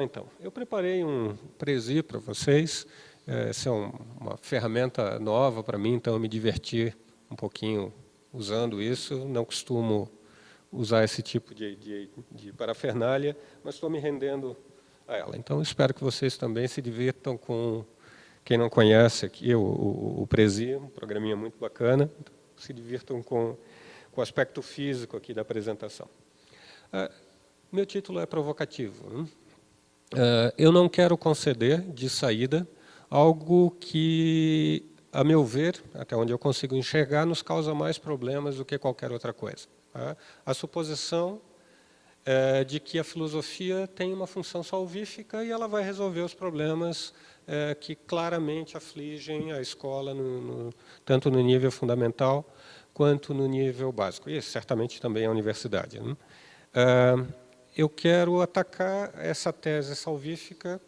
lá, então. Eu preparei um Prezi para vocês. Essa é uma ferramenta nova para mim, então eu me diverti um pouquinho usando isso. Não costumo usar esse tipo de parafernália, mas estou me rendendo a ela. Então, espero que vocês também se divirtam com... Quem não conhece aqui o Prezi, um programinha muito bacana, se divirtam com o aspecto físico aqui da apresentação. Meu título é provocativo. Eu não quero conceder de saída algo que, a meu ver, até onde eu consigo enxergar, nos causa mais problemas do que qualquer outra coisa. A suposição de que a filosofia tem uma função salvífica e ela vai resolver os problemas que claramente afligem a escola, tanto no nível fundamental quanto no nível básico, e certamente também a universidade. Eu quero atacar essa tese salvífica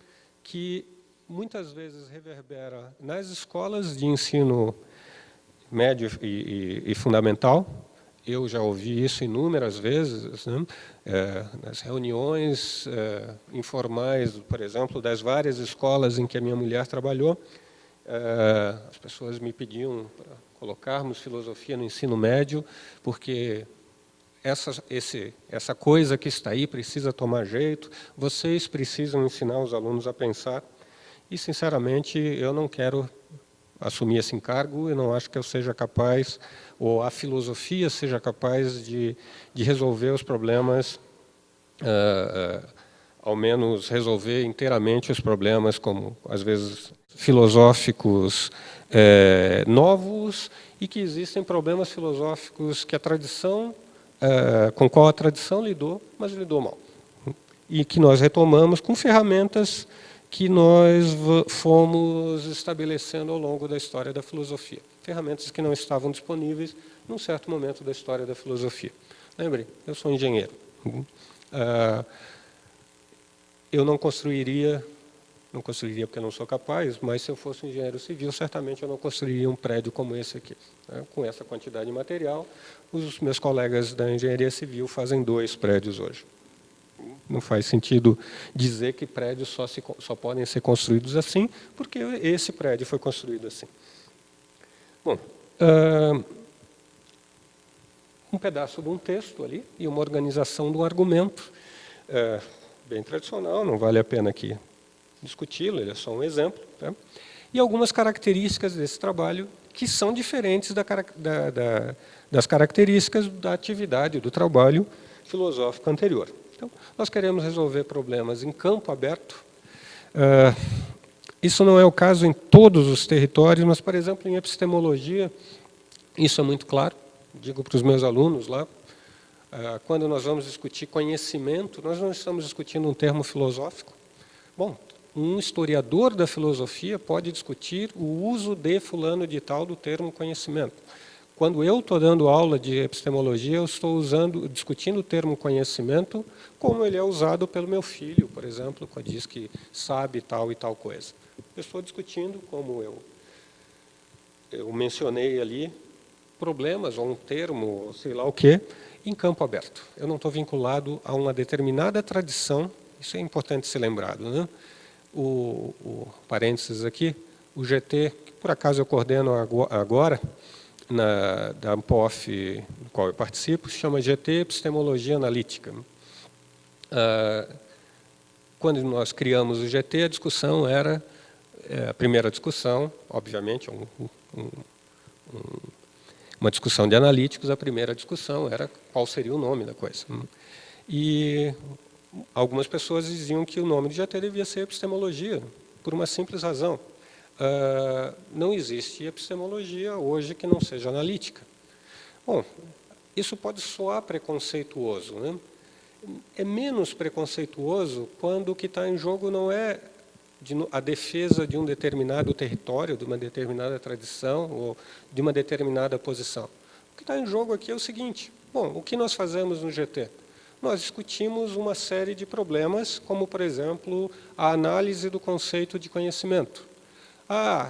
que muitas vezes reverbera nas escolas de ensino médio e fundamental. Eu já ouvi isso inúmeras vezes, né? Nas reuniões informais, por exemplo, das várias escolas em que a minha mulher trabalhou. As pessoas me pediam para colocarmos filosofia no ensino médio, porque essa coisa que está aí precisa tomar jeito, vocês precisam ensinar os alunos a pensar. E, sinceramente, eu não quero assumir esse encargo, eu não acho que eu seja capaz, ou a filosofia seja capaz de resolver os problemas, ao menos resolver inteiramente os problemas, como, às vezes, filosóficos novos, e que existem problemas filosóficos que a tradição, com qual a tradição lidou, mas lidou mal. E que nós retomamos com ferramentas que nós fomos estabelecendo ao longo da história da filosofia. Ferramentas que não estavam disponíveis num certo momento da história da filosofia. Lembrem, eu sou engenheiro. Eu não construiria porque eu não sou capaz, mas se eu fosse um engenheiro civil, certamente eu não construiria um prédio como esse aqui. Com essa quantidade de material, os meus colegas da engenharia civil fazem 2 prédios hoje. Não faz sentido dizer que prédios só podem ser construídos assim, porque esse prédio foi construído assim. Bom, um pedaço de um texto ali e uma organização de um argumento, bem tradicional, não vale a pena aqui discuti-lo, ele é só um exemplo. Tá? E algumas características desse trabalho que são diferentes das características da atividade, do trabalho filosófico anterior. Então, nós queremos resolver problemas em campo aberto. Isso não é o caso em todos os territórios, mas, por exemplo, em epistemologia, isso é muito claro. Digo para os meus alunos lá, quando nós vamos discutir conhecimento, nós não estamos discutindo um termo filosófico. Bom, um historiador da filosofia pode discutir o uso de fulano de tal do termo conhecimento. Quando eu estou dando aula de epistemologia, eu estou discutindo o termo conhecimento como ele é usado pelo meu filho, por exemplo, quando diz que sabe tal e tal coisa. Eu estou discutindo, como eu mencionei ali, problemas, ou um termo, ou sei lá o quê, em campo aberto. Eu não estou vinculado a uma determinada tradição, isso é importante ser lembrado, né? O parênteses aqui, o GT, que por acaso eu coordeno agora, da ANPOF, do qual eu participo, se chama GT Epistemologia Analítica. Quando nós criamos o GT, a discussão era, a primeira discussão, obviamente, uma discussão de analíticos, a primeira discussão era qual seria o nome da coisa. E algumas pessoas diziam que o nome do GT devia ser epistemologia, por uma simples razão. Não existe epistemologia hoje que não seja analítica. Bom, isso pode soar preconceituoso, né? É menos preconceituoso quando o que está em jogo não é a defesa de um determinado território, de uma determinada tradição ou de uma determinada posição. O que está em jogo aqui é o seguinte: bom, o que nós fazemos no GT? Nós discutimos uma série de problemas, como, por exemplo, a análise do conceito de conhecimento.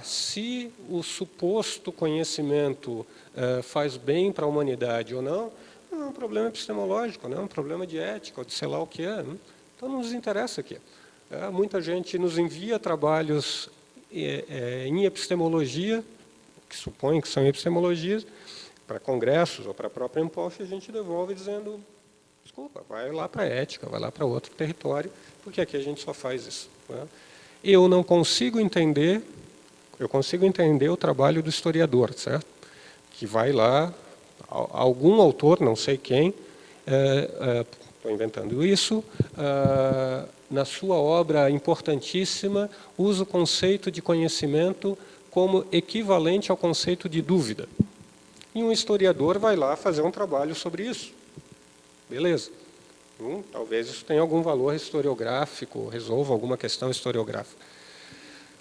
Se o suposto conhecimento faz bem para a humanidade ou não, não é um problema epistemológico, não é um problema de ética, ou de sei lá o que é. Né? Então, não nos interessa aqui. Muita gente nos envia trabalhos em epistemologia, que supõem que são epistemologias, para congressos ou para a própria Impof, e a gente devolve dizendo, desculpa, vai lá para a ética, vai lá para outro território, porque aqui a gente só faz isso. Eu não consigo entender, eu consigo entender o trabalho do historiador, certo? Que vai lá, algum autor, não sei quem, estou inventando isso, na sua obra importantíssima, usa o conceito de conhecimento como equivalente ao conceito de dúvida. E um historiador vai lá fazer um trabalho sobre isso. Beleza. Talvez isso tenha algum valor historiográfico, resolva alguma questão historiográfica.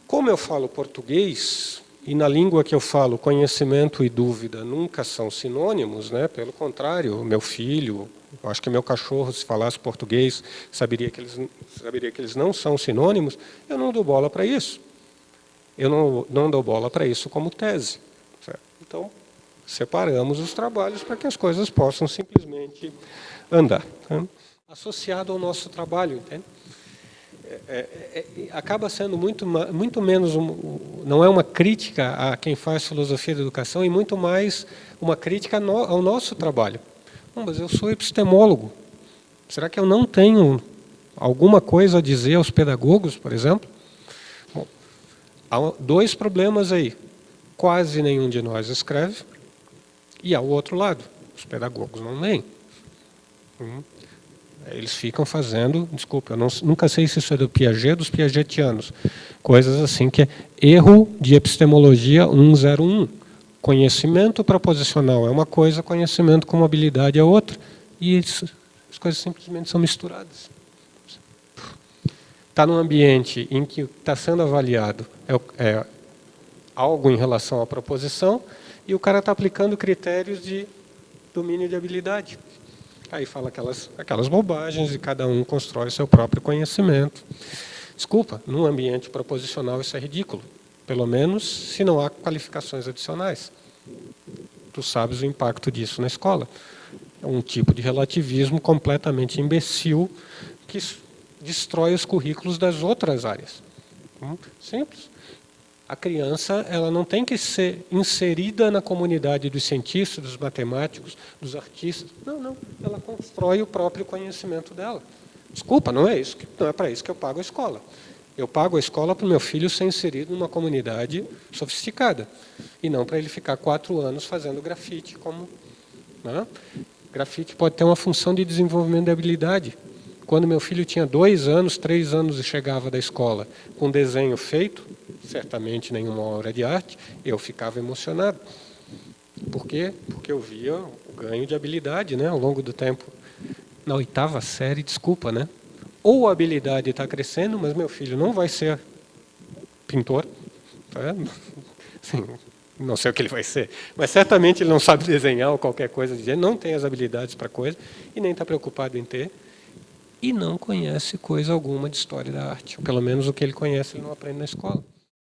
Como eu falo português, e na língua que eu falo, conhecimento e dúvida nunca são sinônimos, né? Pelo contrário, meu filho, eu acho que meu cachorro, se falasse português, saberia que eles não são sinônimos, eu não dou bola para isso. Eu não dou bola para isso como tese. Certo? Então, separamos os trabalhos para que as coisas possam simplesmente andar. Tá? Associado ao nosso trabalho, entende? Acaba sendo muito menos, não é uma crítica a quem faz filosofia da educação, e muito mais uma crítica ao nosso trabalho. Mas eu sou epistemólogo. Será que eu não tenho alguma coisa a dizer aos pedagogos, por exemplo? Bom, há dois problemas aí. Quase nenhum de nós escreve, e ao outro lado, os pedagogos não leem. Eles ficam fazendo, desculpa, eu nunca sei se isso é do Piaget, dos piagetianos, coisas assim que é erro de epistemologia 101. Conhecimento proposicional é uma coisa, conhecimento como habilidade é outra, e as coisas simplesmente são misturadas. Está num ambiente em que está sendo avaliado algo em relação à proposição, e o cara está aplicando critérios de domínio de habilidade. Aí fala aquelas bobagens e cada um constrói seu próprio conhecimento. Desculpa, num ambiente proposicional isso é ridículo. Pelo menos se não há qualificações adicionais. Tu sabes o impacto disso na escola. É um tipo de relativismo completamente imbecil que destrói os currículos das outras áreas. Simples. A criança ela não tem que ser inserida na comunidade dos cientistas, dos matemáticos, dos artistas. Não. Ela constrói o próprio conhecimento dela. Desculpa, não é para isso que eu pago a escola. Eu pago a escola para o meu filho ser inserido numa comunidade sofisticada. E não para ele ficar 4 anos fazendo grafite. Né? Grafite pode ter uma função de desenvolvimento de habilidade. Quando meu filho tinha 2 anos, 3 anos e chegava da escola com desenho feito, certamente nenhuma obra de arte, eu ficava emocionado. Por quê? Porque eu via o ganho de habilidade, né, ao longo do tempo. Na 8ª série, desculpa, né? Ou a habilidade está crescendo, mas meu filho não vai ser pintor. Assim, não sei o que ele vai ser, mas certamente ele não sabe desenhar ou qualquer coisa, não tem as habilidades para coisa e nem está preocupado em ter. E não conhece coisa alguma de história da arte. Pelo menos o que ele conhece ele não aprende na escola.